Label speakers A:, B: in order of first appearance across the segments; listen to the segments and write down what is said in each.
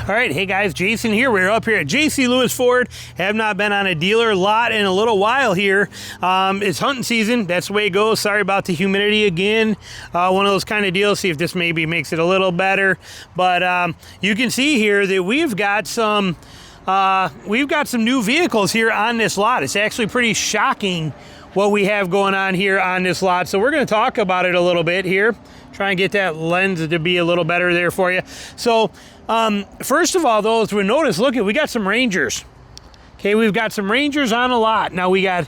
A: All right, hey guys, Jason here. We're up here at J.C. Lewis Ford. Have not been on a dealer lot in a little while here. It's hunting season. That's the way it goes. Sorry about the humidity again. One of those kind of deals. See if this maybe makes it a little better. But you can see here that we've got some new vehicles here on this lot. It's actually pretty shocking what we have going on here on this lot. So we're going to talk about it a little bit here. Try and get that lens to be a little better there for you. So first of all, though, as we notice, look, we got some Rangers. Okay, we've got some Rangers on a lot. Now we got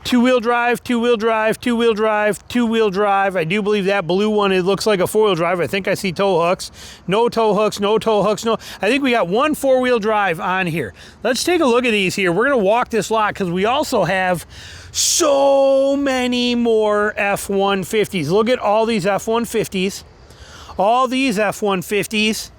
A: two-wheel drive, two-wheel drive, two-wheel drive, two-wheel drive. I do believe that blue one, it looks like a four-wheel drive. I think I see tow hooks. No tow hooks, no tow hooks, no. I think we got one four-wheel drive on here. Let's take a look at these here. We're going to walk this lot because we also have so many more F150s. Look at all these F150s. All these F150s.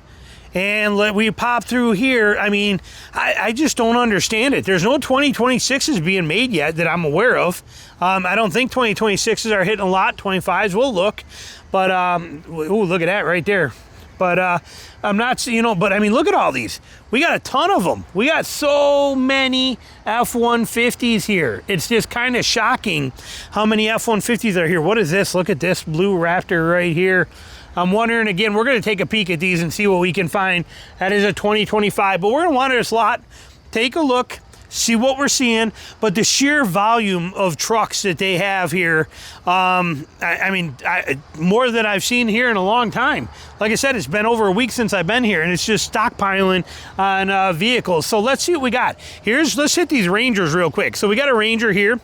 A: And we pop through here. I mean, I just don't understand it. There's no 2026s being made yet that I'm aware of. I don't think 2026s are hitting a lot. 25s will look. But, ooh, look at that right there. But I'm not, but I mean, look at all these. We got a ton of them. We got so many F-150s here. It's just kind of shocking how many F-150s are here. What is this? Look at this blue Raptor right here. I'm wondering, again, we're going to take a peek at these and see what we can find. That is a 2025, but we're going to wander this lot, take a look, see what we're seeing. But the sheer volume of trucks that they have here, I mean, more than I've seen here in a long time. Like I said, it's been over a week since I've been here, and it's just stockpiling on vehicles. So let's see what we got. Let's hit these Rangers real quick. So we got a Ranger here.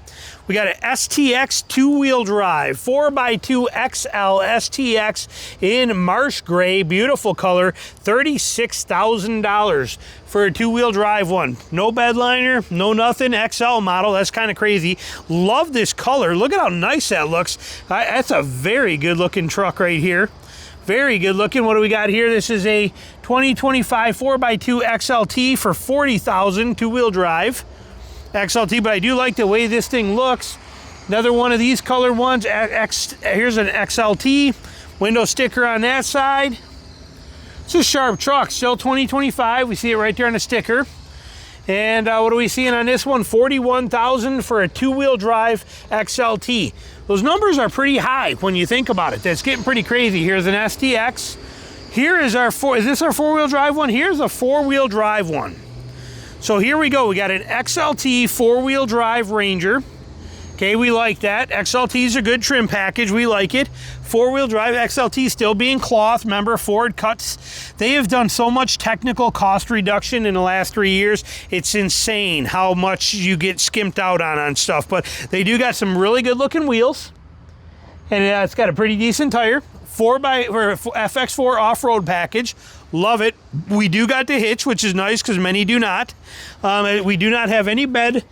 A: We got an STX two-wheel drive, 4x2 XL STX in marsh gray, beautiful color, $36,000 for a two-wheel drive one. No bed liner, no nothing, XL model. That's kind of crazy. Love this color. Look at how nice that looks. That's a very good-looking truck right here. Very good looking. What do we got here? This is a 2025 4x2 XLT for $40,000, two-wheel drive. XLT, but I do like the way this thing looks. Another one of these color ones. Here's an XLT. Window sticker on that side. It's a sharp truck. Still 2025. We see it right there on the sticker. And what are we seeing on this one? $41,000 for a two-wheel drive XLT. Those numbers are pretty high when you think about it. That's getting pretty crazy. Here's an STX. Here is is this our four-wheel drive one? Here's a four-wheel drive one. So here we go. We got an XLT four-wheel drive Ranger. Okay, we like that. XLT is a good trim package. We like it. Four-wheel drive XLT still being cloth. Remember, Ford cuts. They have done so much technical cost reduction in the last 3 years. It's insane how much you get skimped out on stuff. But they do got some really good-looking wheels. And it's got a pretty decent tire. FX4 off-road package. Love it. We do got the hitch, which is nice because many do not. We do not have any bed.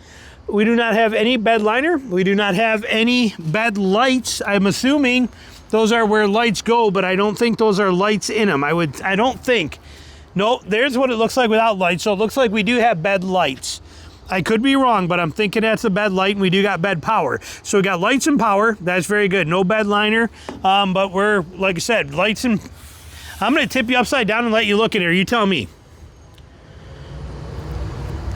A: We do not have any bed liner. We do not have any bed lights. I'm assuming those are where lights go, but I don't think those are lights in them. I don't think. No, there's what it looks like without lights. So it looks like we do have bed lights. I could be wrong, but I'm thinking that's a bed light, and we do got bed power. So we got lights and power. That's very good. No bed liner, but we're, like I said, lights and... I'm going to tip you upside down and let you look at it. You tell me.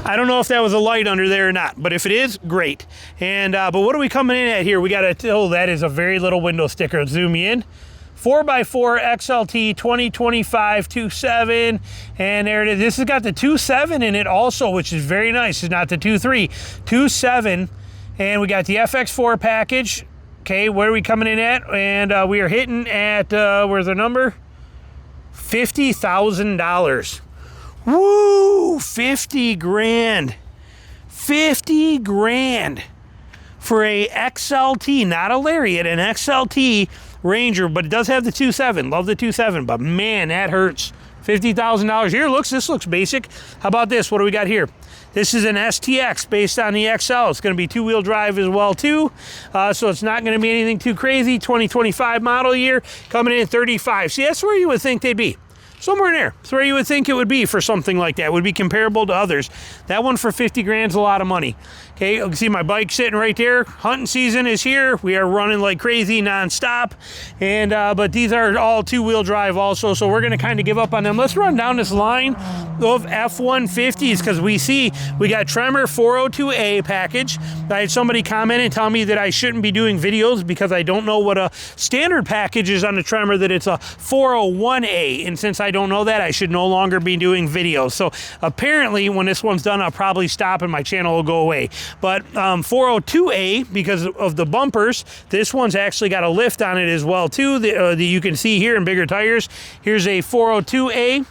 A: I don't know if that was a light under there or not, but if it is, great. And but what are we coming in at here? We got that is a very little window sticker. Let's zoom in. 4x4 XLT 2025 2.7, and there it is. This has got the 2.7 in it also, which is very nice. It's not the 2.3, 2.7, and we got the FX4 package. Okay, where are we coming in at? And we are hitting at where's the number? $50,000. Woo! 50 grand. 50 grand for a XLT, not a Lariat, an XLT Ranger, but it does have the 2.7. Love the 2.7, but man, that hurts. $50,000. Here, this looks basic. How about this? What do we got here? This is an STX based on the XL. It's going to be two-wheel drive as well, too. So it's not going to be anything too crazy. 2025 model year, coming in at 35. See, that's where you would think they'd be. Somewhere in there. It's where you would think it would be for something like that. It would be comparable to others. That one for 50 grand is a lot of money. Okay, you can see my bike sitting right there. Hunting season is here. We are running like crazy nonstop. And but these are all two-wheel drive also, so we're gonna kind of give up on them. Let's run down this line of F150s because we got Tremor 402A package. I had somebody comment and tell me that I shouldn't be doing videos because I don't know what a standard package is on the Tremor, that it's a 401A. And since I don't know that, I should no longer be doing videos. So apparently when this one's done, I'll probably stop and my channel will go away. But 402A, because of the bumpers, this one's actually got a lift on it as well too, that you can see here in bigger tires. Here's a 402A.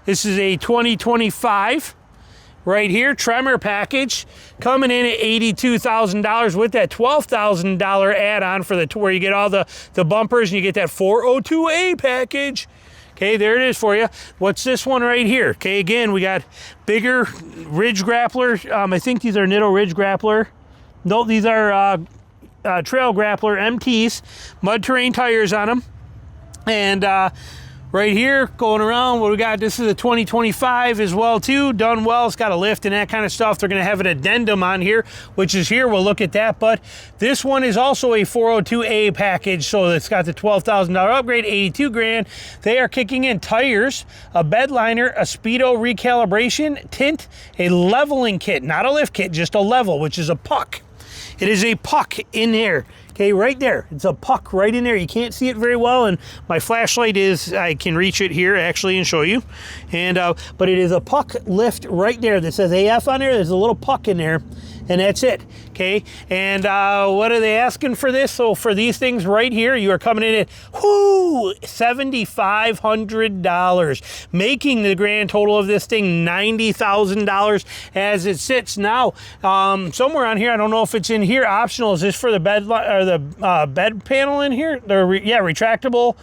A: This is a 2025 right here, Tremor package, coming in at $82,000 with that $12,000 add-on for the where you get all the bumpers and you get that 402A package. Okay, there it is for you. What's this one right here? Okay, again, we got bigger Ridge Grappler. I think these are Nitto Ridge Grappler. No, these are Trail Grappler MTs, mud terrain tires on them. And right here, going around, what we got, this is a 2025 as well too, done well. It's got a lift and that kind of stuff. They're gonna have an addendum on here, which is here, we'll look at that. But this one is also a 402A package, so it's got the $12,000 upgrade, 82 grand. They are kicking in tires, a bed liner, a speedo recalibration, tint, a leveling kit, not a lift kit, just a level, which is a puck. It is a puck in there. Okay, right there. It's a puck right in there. You can't see it very well, and my flashlight is, I can reach it here actually and show you. And but it is a puck lift right there that says AF on there. There's a little puck in there, and that's it. Okay, and what are they asking for this? So for these things right here, you are coming in at $7,500, making the grand total of this thing $90,000 as it sits now. Somewhere on here, I don't know if it's in here. Optional. Is this for the bed or the bed panel in here? Yeah, retractable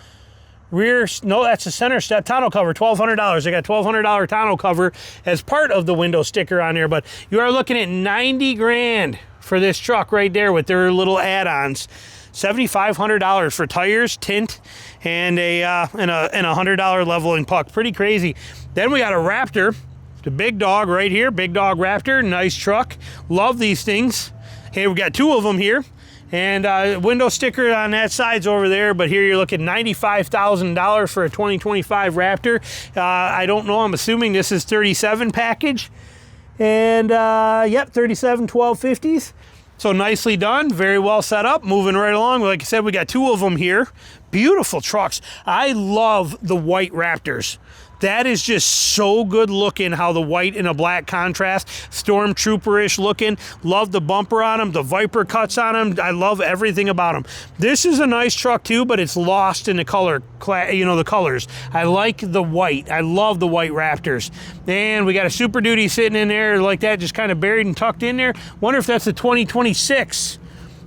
A: rear. No, that's a center step tonneau cover, $1,200. They got $1,200 tonneau cover as part of the window sticker on there, but you are looking at 90 grand for this truck right there with their little add-ons. $7,500 for tires, tint, and a $100 leveling puck. Pretty crazy. Then we got a Raptor, the big dog right here, big dog Raptor, nice truck. Love these things. Okay, we got two of them here. And window sticker on that side's over there, but here you're looking $95,000 for a 2025 Raptor. I don't know, I'm assuming this is 37 package. And yep, 37 1250s. So nicely done, very well set up, moving right along. Like I said, we got two of them here. Beautiful trucks. I love the white Raptors. That is just so good looking, how the white and a black contrast, stormtrooper-ish looking. Love the bumper on them, the Viper cuts on them. I love everything about them. This is a nice truck too, but it's lost in the color, you know, the colors. I like the white. I love the white Raptors. And we got a Super Duty sitting in there like that, just kind of buried and tucked in there. Wonder if that's a 2026.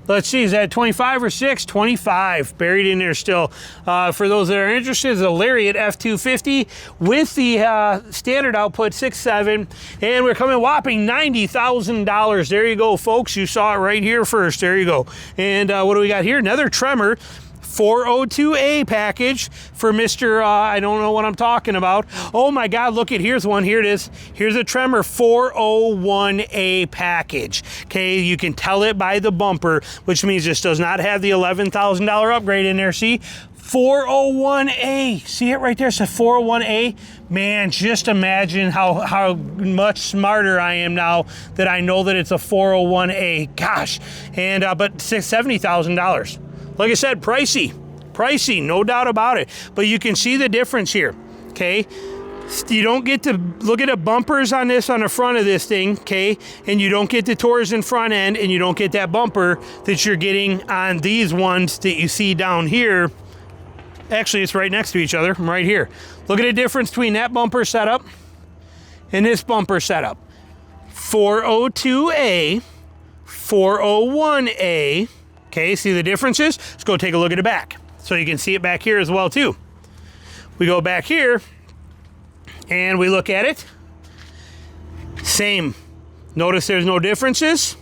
A: Let's see, is that 25 or 6? 25, buried in there still. For those that are interested, it's a Lariat F250 with the standard output 6.7, and we're coming whopping $90,000. There you go, folks. You saw it right here first. There you go. And what do we got here? Another Tremor 402A package for Mr. I don't know what I'm talking about. Oh my God, look at, here's one, here it is. Here's a Tremor 401A package. Okay, you can tell it by the bumper, which means this does not have the $11,000 upgrade in there, see? 401A, see it right there, it says 401A. Man, just imagine how much smarter I am now that I know that it's a 401A, gosh. And, but $70,000. Like I said, pricey, no doubt about it. But you can see the difference here, okay? You don't get to look at the bumpers on this, on the front of this thing, okay? And you don't get the Torsen front end, and you don't get that bumper that you're getting on these ones that you see down here. Actually, it's right next to each other, right here. Look at the difference between that bumper setup and this bumper setup. 402A, 401A, okay, see the differences? Let's go take a look at the back. So you can see it back here as well too. We go back here and we look at it. Same. Notice there's no differences.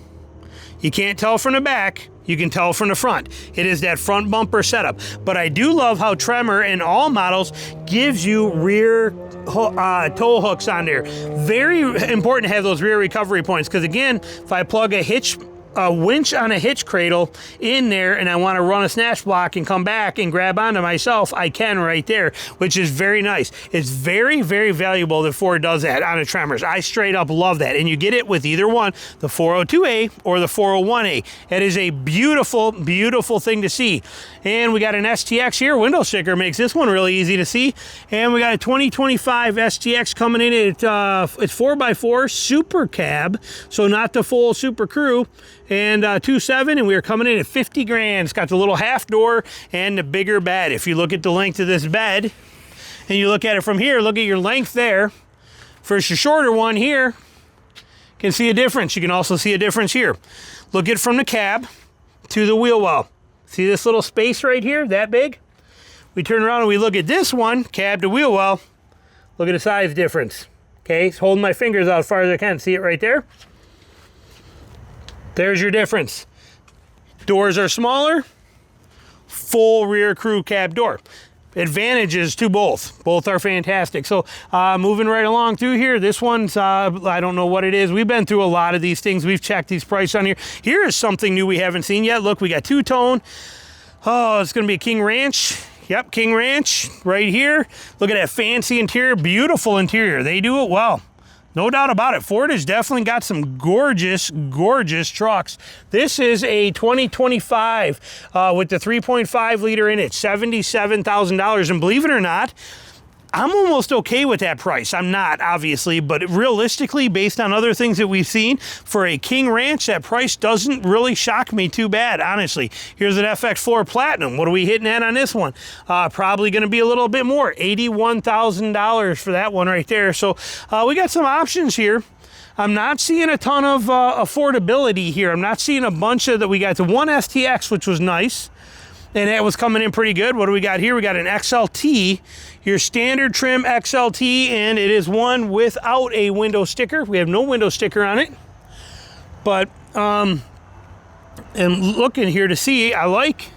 A: You can't tell from the back. You can tell from the front. It is that front bumper setup. But I do love how Tremor in all models gives you rear tow hooks on there. Very important to have those rear recovery points, because again, if I plug a winch on a hitch cradle in there and I want to run a snatch block and come back and grab onto myself, I can right there, which is very nice. It's very, very valuable that Ford does that on the Tremors. I straight up love that. And you get it with either one, the 402A or the 401A. It is a beautiful, beautiful thing to see. And we got an STX here. Window sticker makes this one really easy to see. And we got a 2025 STX coming in at, it's 4x4 Super Cab, so not the full Super Crew. And 2.7, and we are coming in at 50 grand. It's got the little half door and the bigger bed. If you look at the length of this bed and you look at it from here, look at your length there versus your shorter one here, you can see a difference. You can also see a difference here. Look at it from the cab to the wheel well. See this little space right here, that big? We turn around and we look at this one, cab to wheel well. Look at the size difference. Okay, holding my fingers out as far as I can. See it right there? There's your difference. Doors are smaller, full rear crew cab door. Advantages to both. Both are fantastic. So moving right along through here, this one's, I don't know what it is. We've been through a lot of these things. We've checked these prices on here. Here is something new we haven't seen yet. Look, we got two-tone. Oh, it's gonna be a King Ranch. Yep, King Ranch right here. Look at that fancy interior, beautiful interior. They do it well. No doubt about it. Ford has definitely got some gorgeous, gorgeous trucks. This is a 2025 with the 3.5 liter in it, $77,000. And believe it or not, I'm almost okay with that price. I'm not, obviously, but realistically, based on other things that we've seen, for a King Ranch, that price doesn't really shock me too bad, honestly. Here's an FX4 Platinum. What are we hitting at on this one? Probably going to be a little bit more, $81,000 for that one right there. So we got some options here. I'm not seeing a ton of affordability here. I'm not seeing a bunch of that. We got the one STX, which was nice, and that was coming in pretty good. What do we got here? We got an XLT, your standard trim XLT, and it is one without a window sticker. We have no window sticker on it. But, and looking here to see, I like,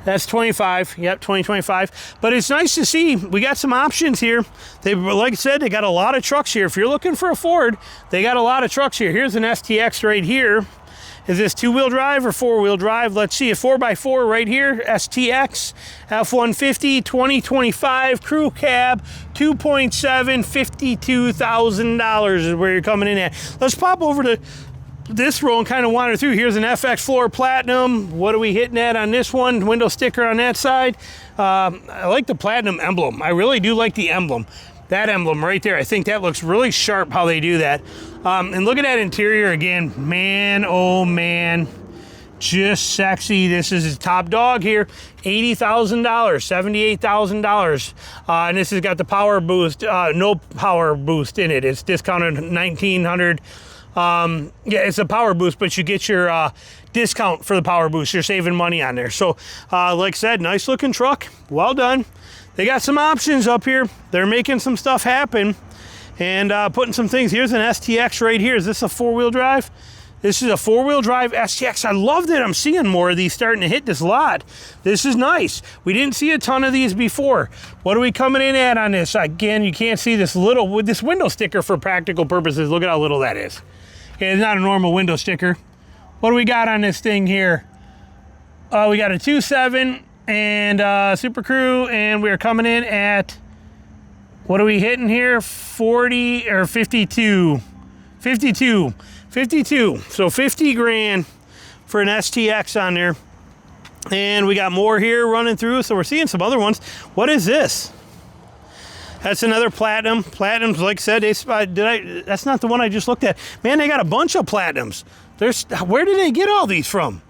A: that's 25, yep, 2025. But it's nice to see, we got some options here. They, like I said, they got a lot of trucks here. If you're looking for a Ford, they got a lot of trucks here. Here's an STX right here. Is this two-wheel drive or four-wheel drive? Let's see, a 4x4 right here, STX, F150, 2025, crew cab, 2.7, $52,000 is where you're coming in at. Let's pop over to this row and kind of wander through. Here's an FX4 Platinum. What are we hitting at on this one? Window sticker on that side. I like the Platinum emblem. I really do like the emblem. That emblem right there, I think that looks really sharp how they do that. And look at that interior again. Man, oh man, just sexy. This is his top dog here, $80,000, $78,000. And this has got the power boost, no power boost in it. It's discounted $1,900. Yeah, it's a power boost, but you get your discount for the power boost. You're saving money on there. So like I said, nice looking truck, well done. They got some options up here. They're making some stuff happen and putting some things. Here's an STX right here. Is this a four-wheel drive? This is a four-wheel drive STX. I love that I'm seeing more of these starting to hit this lot. This is nice. We didn't see a ton of these before. What are we coming in at on this? Again, you can't see this little, with this window sticker for practical purposes. Look at how little that is. Okay, it's not a normal window sticker. What do we got on this thing here? We got a 2.7 and Super Crew, and we're coming in at, what are we hitting here? 40 or 52. 52. So 50 grand for an STX on there. And we got more here running through, so we're seeing some other ones. What is this? That's another Platinum. Platinums, like I said, that's not the one I just looked at. Man, they got a bunch of Platinums. Where did they get all these from?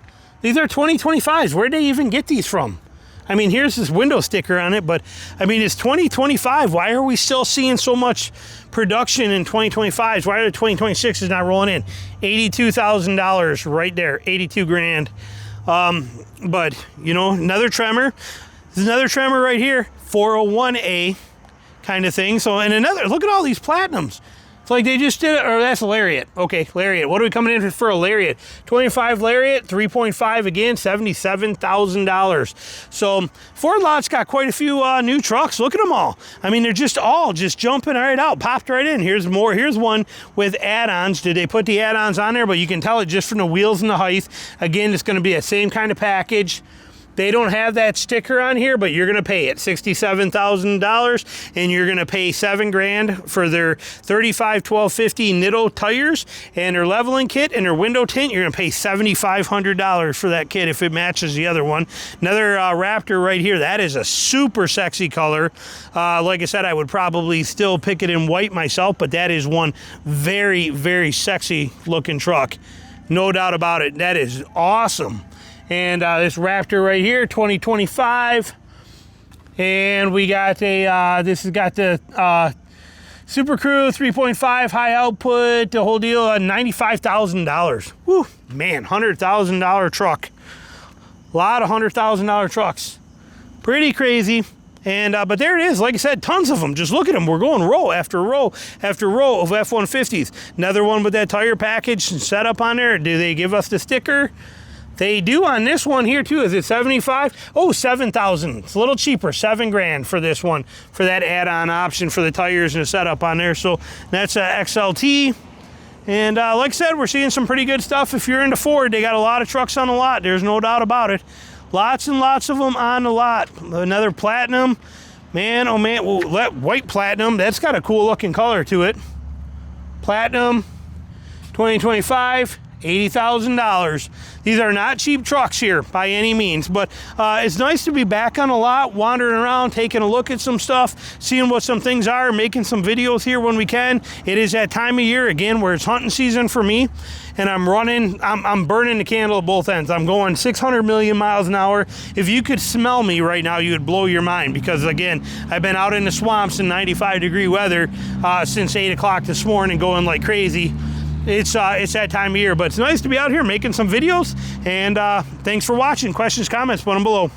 A: These are 2025s. Where did they even get these from? I mean, here's this window sticker on it, but I mean, it's 2025. Why are we still seeing so much production in 2025s? Why are the 2026s not rolling in? $82,000 right there, 82 grand. But you know, another Tremor. There's another Tremor right here, 401A kind of thing. So, and another, look at all these Platinums. It's like they just did it, or that's a Lariat. Okay, Lariat. What are we coming in for a Lariat? 25 Lariat, 3.5 again, $77,000. So Ford lot's got quite a few new trucks. Look at them all. I mean, they're just all just jumping right out, popped right in. Here's more. Here's one with add-ons. Did they put the add-ons on there? But you can tell it just from the wheels and the height. Again, it's going to be the same kind of package. They don't have that sticker on here, but you're going to pay it $67,000, and you're going to pay $7,000 for their 35 1250 Nitto tires and their leveling kit and their window tint. You're going to pay $7,500 for that kit if it matches the other one. Another Raptor right here. That is a super sexy color. Like I said, I would probably still pick it in white myself, but that is one very, very sexy looking truck. No doubt about it. That is awesome. And this Raptor right here, 2025. And we got a, this has got the Super Crew 3.5 high output, the whole deal, $95,000. Woo, man, $100,000 truck. A lot of $100,000 trucks. Pretty crazy. And but there it is. Like I said, tons of them. Just look at them. We're going row after row after row of F150s. Another one with that tire package and setup on there. Do they give us the sticker? They do on this one here too. Is it 75? Oh, 7,000. It's a little cheaper, $7,000 for this one, for that add-on option for the tires and the setup on there. So that's a XLT. And like I said, we're seeing some pretty good stuff. If you're into Ford, they got a lot of trucks on the lot. There's no doubt about it. Lots and lots of them on the lot. Another Platinum. Man, oh man, well, that white Platinum, that's got a cool looking color to it. Platinum, 2025. $80,000. These are not cheap trucks here by any means, but it's nice to be back on a lot, wandering around, taking a look at some stuff, seeing what some things are, making some videos here when we can. It is that time of year, again, where it's hunting season for me, and I'm burning the candle at both ends. I'm going 600 million miles an hour. If you could smell me right now, you would blow your mind, because again, I've been out in the swamps in 95-degree weather since 8 o'clock this morning, going like crazy. It's that time of year, but it's nice to be out here making some videos, and thanks for watching. Questions, comments, put them below.